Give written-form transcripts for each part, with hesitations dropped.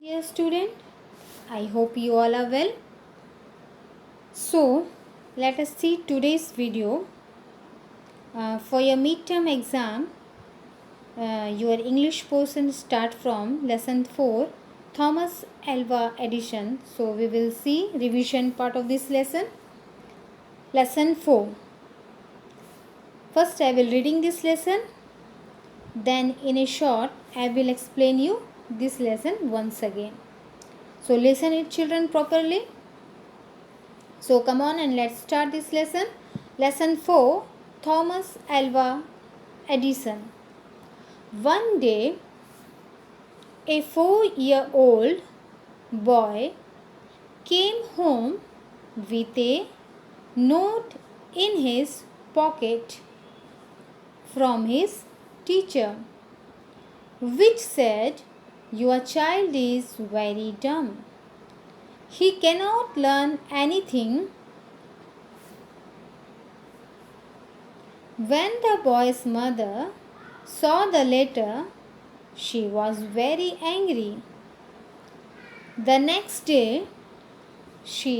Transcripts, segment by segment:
Dear student, I hope you all are well. So, let us see today's video. For your midterm exam, your English portion start from lesson 4, Thomas Alva Edison. So, we will see revision part of this lesson. Lesson 4. First, I will reading this lesson. Then, in a short, I will explain you this lesson once again. So, listen it, children, properly. So come on and let's start this lesson. Lesson 4, Thomas Alva Edison. One day, a 4-year-old boy came home with a note in his pocket from his teacher, which said, "Your child is very dumb. He cannot learn anything." When the boy's mother saw the letter, she was very angry. The next day, she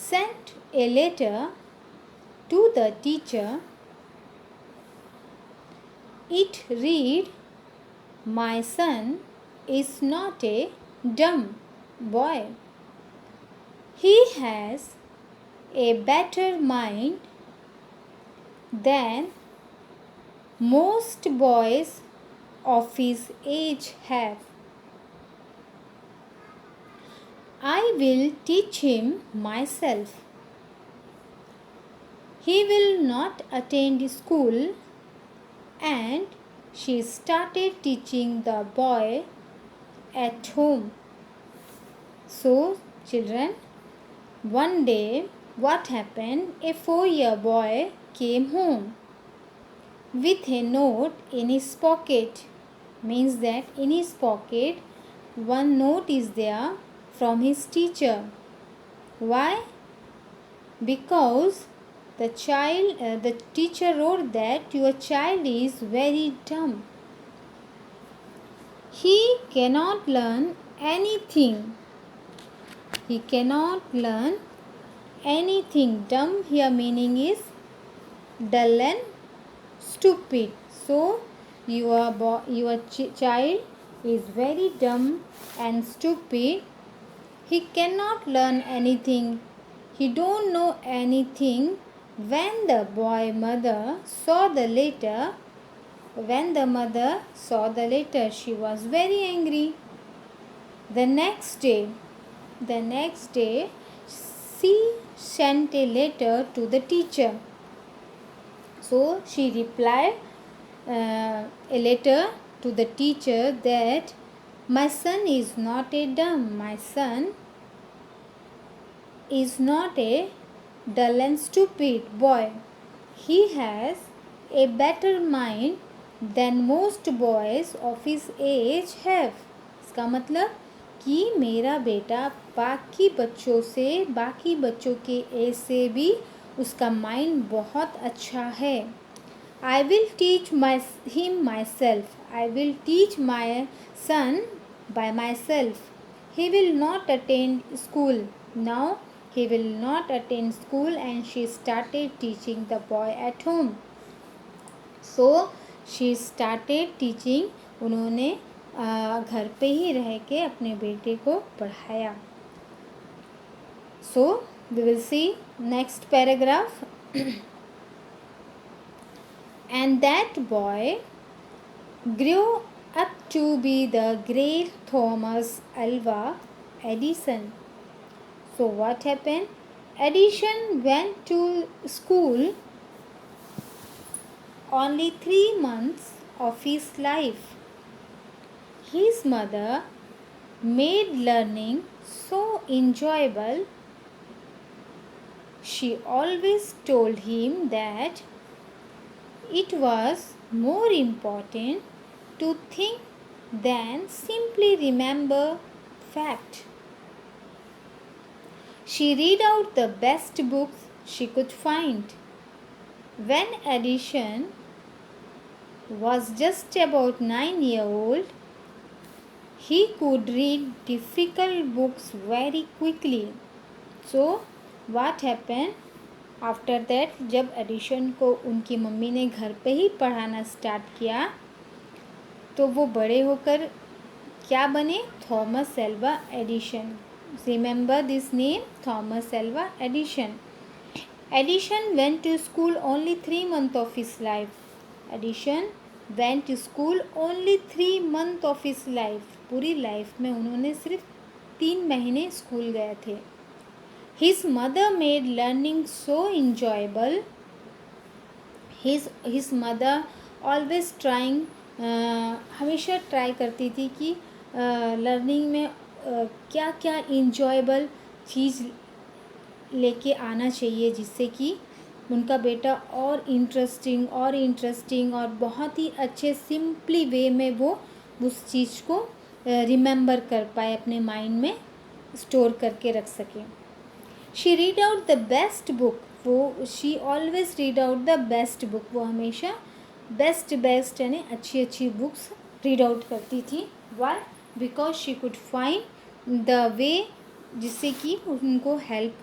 sent a letter to the teacher. It read, "My son is not a dumb boy. He has a better mind than most boys of his age have. I will teach him myself. He will not attend school." And she started teaching the boy at home. So, children, one day what happened? A 4-year boy came home with a note in his pocket. Means that in his pocket one note is there from his teacher. Why? Because the teacher wrote that your child is very dumb. He cannot learn anything. He cannot learn anything. Dumb here meaning is dull and stupid. So your child is very dumb and stupid. He cannot learn anything. He don't know anything. When the boy mother saw the letter, she was very angry. The next day, she sent a letter to the teacher. So she replied a letter to the teacher that my son is not a dumb. My son is not a dull and stupid boy. He has a better mind than most boys of his age have. इसका मतलब कि मेरा बेटा बाकी बच्चों के as से भी उसका माइंड बहुत अच्छा है. I will teach him myself. I will teach my son by myself. He will not attend school. Now he will not attend school, and she started teaching the boy at home. So she started teaching. उन्होंने घर पे ही रह के अपने बेटे को पढ़ाया. So we will see next paragraph. And that boy grew up to be the great Thomas Alva Edison. So what happened? Edison went to school only 3 months of his life. His mother made learning so enjoyable. She always told him that it was more important to think than simply remember fact. She read out the best books she could find. When Edison was just about 9 years old, He could read difficult books very quickly. So what happened? After that जब addition को उनकी mummy ने घर पे ही पढ़ाना start किया तो वो बड़े होकर क्या बने? Thomas Alva Edison. Remember this name, Thomas Alva Edison. Edison went to school only 3 months of his life. Edison went to school only 3 months of his life. पूरी लाइफ में उन्होंने सिर्फ 3 महीने स्कूल गए थे. His mother made learning so enjoyable. His mother always trying, हमेशा try करती थी कि लर्निंग में क्या क्या इंजॉयबल चीज़ लेके आना चाहिए जिससे कि उनका बेटा और इंटरेस्टिंग और बहुत ही अच्छे सिंपली वे में वो उस चीज़ को रिमेंबर कर पाए, अपने माइंड में स्टोर करके रख सके. She read out the best book. वो she always read out the best book. वो हमेशा बेस्ट यानी अच्छी बुक्स रीड आउट करती थी. Why? Because she could find the way जिससे कि उनको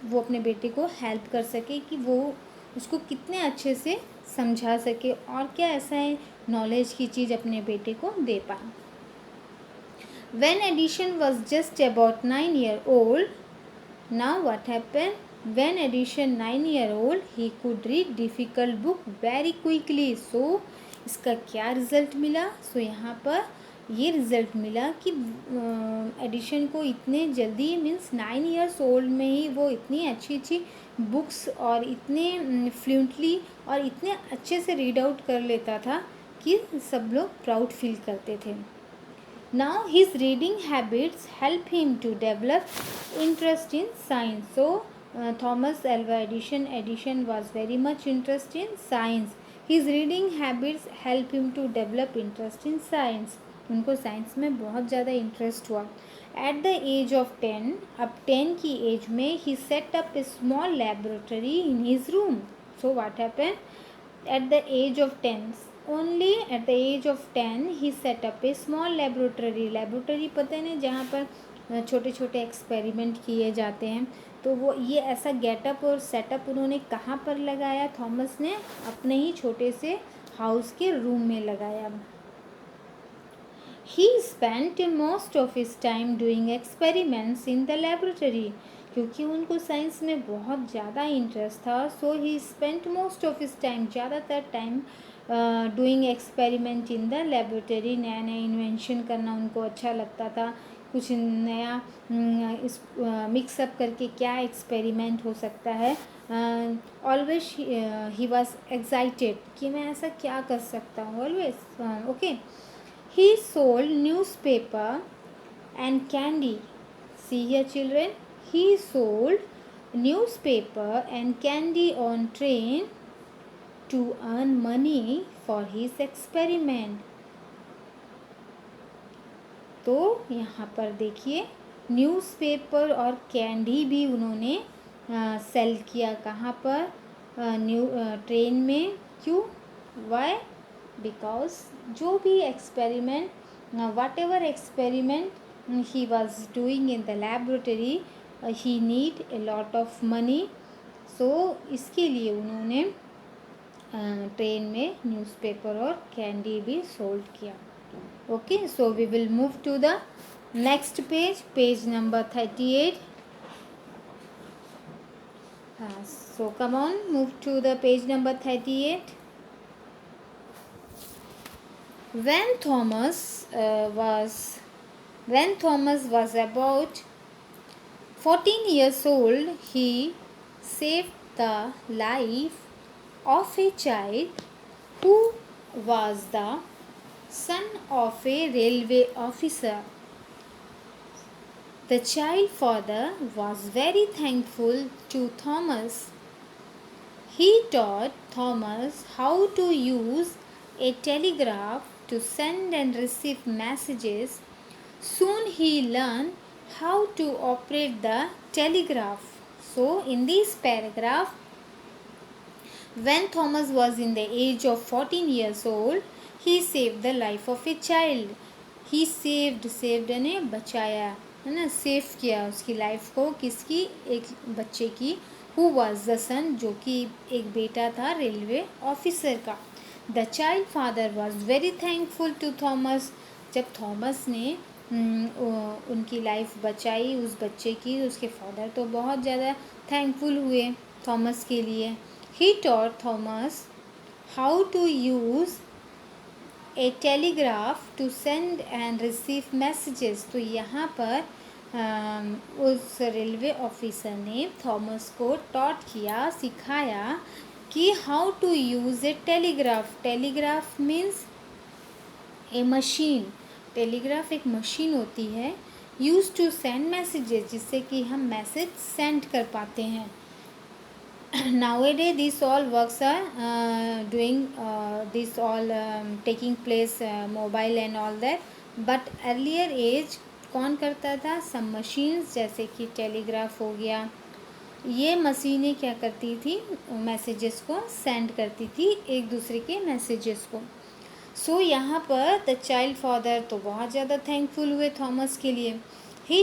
वो अपने बेटे को हेल्प कर सके कि वो उसको कितने अच्छे से समझा सके और क्या ऐसा है नॉलेज की चीज़ अपने बेटे को दे पाए. When Edition was just about 9 years old, now what happened? When Edition 9 years old, he could read difficult book very quickly. So इसका क्या रिज़ल्ट मिला? So यहाँ पर ये रिज़ल्ट मिला कि एडिशन को इतने जल्दी मीन्स 9 years old में ही वो इतनी अच्छी बुक्स और इतने फ्लुएंटली और इतने अच्छे से रीड आउट कर लेता था कि सब लोग प्राउड फील करते थे. Now his reading habits help him to develop interest in science. So Thomas Alva Edison was very much interested in science. His reading habits help him to develop interest in science. उनको science में बहुत ज़्यादा interest हुआ. At the age of 10, अब 10 की as में he set up a small laboratory in his room. So what happened? At the age of 10, only at the age of 10 he set up a small laboratory. Laboratory पता है ना जहाँ पर छोटे छोटे एक्सपेरिमेंट किए जाते हैं. तो वो ये ऐसा गेटअप और सेटअप उन्होंने कहाँ पर लगाया? थॉमस ने अपने ही छोटे से हाउस के रूम में लगाया. He spent most of his time doing experiments in the laboratory. क्योंकि उनको साइंस में बहुत ज़्यादा इंटरेस्ट था. So he spent most of his time, ज़्यादातर time doing experiment in the laboratory. नया नया इन्वेंशन करना उनको अच्छा लगता था. कुछ नया इस मिक्सअप करके क्या एक्सपेरिमेंट हो सकता है. ऑलवेज ही वॉज एक्साइटेड कि मैं ऐसा क्या कर सकता हूँ. Always okay. He sold newspaper and candy. See here children, he sold newspaper and candy on train to earn money for his experiment. तो यहाँ पर देखिए न्यूज़पेपर और कैंडी भी उन्होंने सेल किया. कहाँ पर? ट्रेन में. क्यों? वाई? बिकॉज जो भी experiment, what ever experiment he was doing in the laboratory, he need a lot of money. so इसके लिए उन्होंने ट्रेन में न्यूज़पेपर और कैंडी भी सोल्ड किया. Okay. So we will move to the next page, page number 38. So come on, move to the page number 38. When Thomas was about 14 years old, he saved the life of a child who was the son of a railway officer. The child's father was very thankful to Thomas. He taught Thomas how to use a telegraph to send and receive messages. Soon he learned how to operate the telegraph. So in this paragraph, when Thomas was in the age of 14 years old, he saved the life of a child. He saved यानी बचाया, है ना, save किया उसकी life को, किसकी, एक बच्चे की, हु वॉज द सन, जो कि एक बेटा था रेलवे ऑफिसर का। The child father was very thankful to Thomas, जब थॉमस ने उनकी लाइफ बचाई उस बच्चे की, उसके फादर तो बहुत ज़्यादा थैंकफुल हुए थॉमस के लिए। He taught Thomas how to use a telegraph to send and receive messages. तो यहाँ पर उस रेलवे ऑफिसर ने थॉमस को टॉट किया, सिखाया कि how to use a telegraph. Telegraph means a machine, telegraph एक मशीन होती है, यूज टू सेंड मैसेजेस, जिससे कि हम मैसेज सेंड कर पाते हैं। Nowadays this all works are doing this all taking place mobile and all that, but earlier age कौन करता था, सब मशीन्स, जैसे कि टेलीग्राफ हो गया, ये मशीनें क्या करती थी, मैसेजेस को सेंड करती थी एक दूसरे के मैसेजेस को। सो यहाँ पर द चाइल्ड फादर तो बहुत ज़्यादा थैंकफुल हुए थॉमस के लिए। He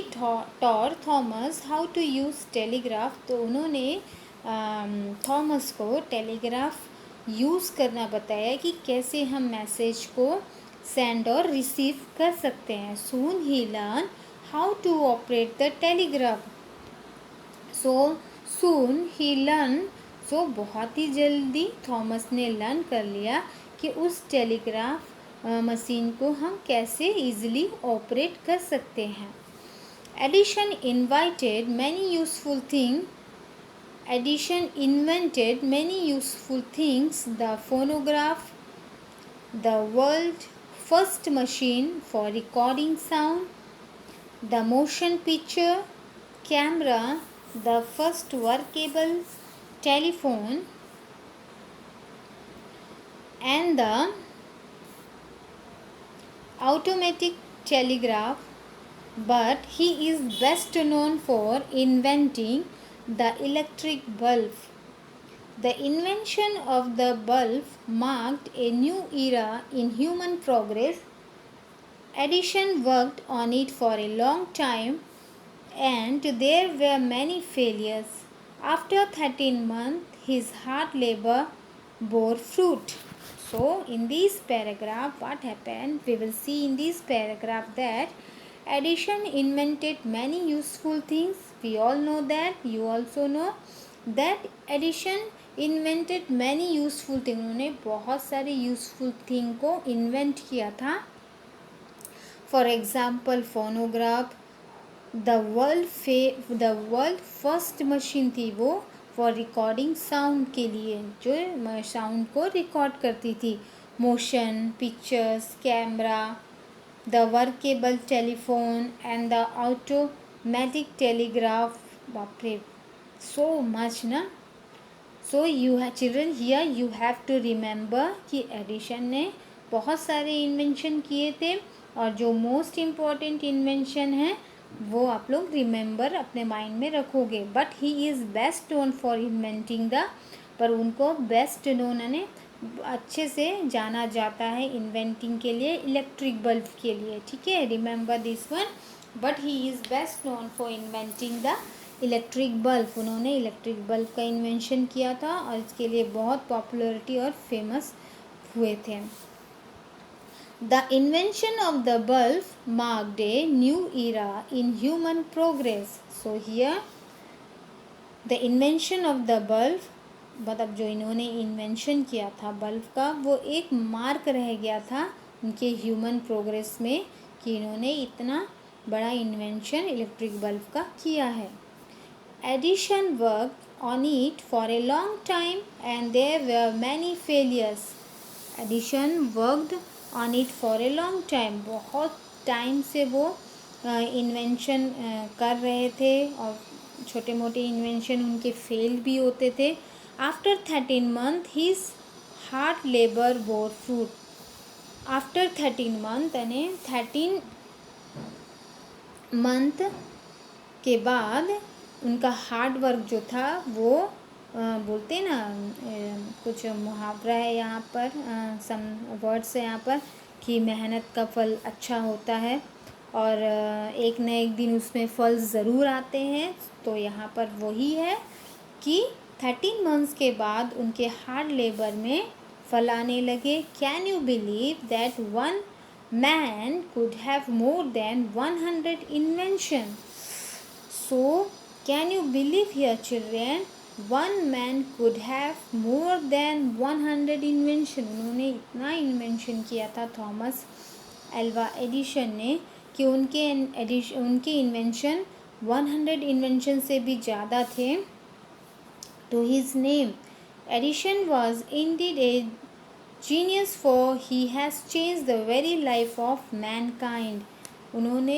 taught Thomas how to use telegraph, तो उन्होंने थॉमस को टेलीग्राफ यूज़ करना बताया कि कैसे हम मैसेज को सेंड और रिसीव कर सकते हैं। Soon he learn how to operate the telegraph. So soon he learn, so बहुत ही जल्दी थॉमस ने लर्न कर लिया कि उस टेलीग्राफ मशीन को हम कैसे इजीली ऑपरेट कर सकते हैं। Edison invited many useful thing, Edison invented many useful things: the phonograph, the world's first machine for recording sound, the motion picture camera, the first workable telephone, and the automatic telegraph. But he is best known for inventing the electric bulb. The invention of the bulb marked a new era in human progress. Edison worked on it for a long time and there were many failures. After 13 months, his hard labor bore fruit. So, in this paragraph, what happened? We will see in this paragraph that Edison invented many useful things. We all know that. You also know that Edison invented many useful things. उन्होंने बहुत सारे useful thing को invent किया था। For example phonograph, the world first machine थी वो for recording sound के लिए, जो साउंड को रिकॉर्ड करती थी। Motion pictures camera, the workable telephone and the automatic telegraph. बाप रे, सो मच ना। So you have children, here you have to remember कि एडिशन ने बहुत सारे इन्वेंशन किए थे और जो मोस्ट इम्पॉर्टेंट इन्वेंशन है वो आप लोग रिमेंबर अपने माइंड में रखोगे। But he is best known for inventing the, पर उनको बेस्ट नोन यानी अच्छे से जाना जाता है इन्वेंटिंग के लिए, इलेक्ट्रिक बल्ब के लिए। ठीक है, remember this one. But he is best known for inventing the electric bulb. उन्होंने इलेक्ट्रिक बल्ब का इन्वेंशन किया था और इसके लिए बहुत पॉपुलरिटी और फेमस हुए थे। The invention of the bulb marked a new era in human progress. So here the invention of the bulb, मतलब जो इन्होंने इन्वेंशन किया था बल्ब का, वो एक मार्क रह गया था उनके ह्यूमन प्रोग्रेस में कि इन्होंने इतना बड़ा इन्वेंशन इलेक्ट्रिक बल्ब का किया है। Edison worked on it for a long time and there were many failures. Edison worked on it for a long time. बहुत टाइम से वो इन्वेंशन कर रहे थे और छोटे मोटे इन्वेंशन उनके फेल भी होते थे। After 13 months his hard labor bore fruit. After 13 months यानी 13 मंथ के बाद उनका हार्ड वर्क जो था वो बोलते ना, कुछ मुहावरा है यहाँ पर, सम वर्ड्स है यहाँ पर कि मेहनत का फल अच्छा होता है और एक न एक दिन उसमें फल ज़रूर आते हैं। तो यहाँ पर वही है कि 13 मंथ्स के बाद उनके हार्ड लेबर में फल आने लगे। Can you believe that one man could have more than 100 invention? So, can you believe here, children? One man could have more than 100 invention. उन्होंने इतना इन्वेंशन किया था थॉमस एल्वा एडिशन ने कि उनके इन्वेंशन 100 इन्वेंशन से भी ज़्यादा थे। To his name, Edison was indeed a genius, for he has changed the very life of mankind. उन्होंने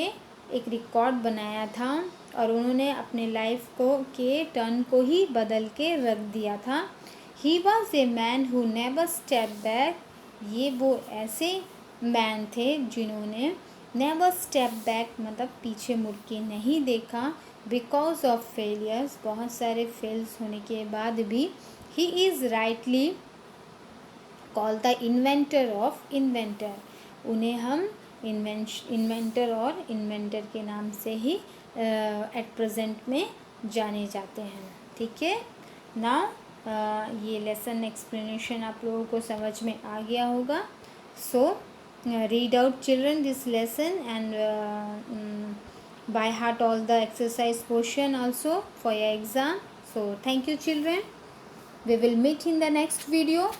एक रिकॉर्ड बनाया था और उन्होंने अपने लाइफ को के टर्न को ही बदल के रख दिया था। He was a man who never stepped back. ये वो ऐसे मैन थे जिन्होंने never step back मतलब पीछे मुड़ के नहीं देखा। Because of failures, बहुत सारे फेल्स होने के बाद भी he is rightly called the inventor of inventor. उन्हें हम इन्वेंटर और इन्वेंटर के नाम से ही एट प्रेजेंट में जाने जाते हैं। ठीक है ना। ये लेसन एक्सप्लेनेशन आप लोगों को समझ में आ गया होगा। So read out children this lesson and by heart all the exercise portion also for your exam. So thank you children. We will meet in the next video.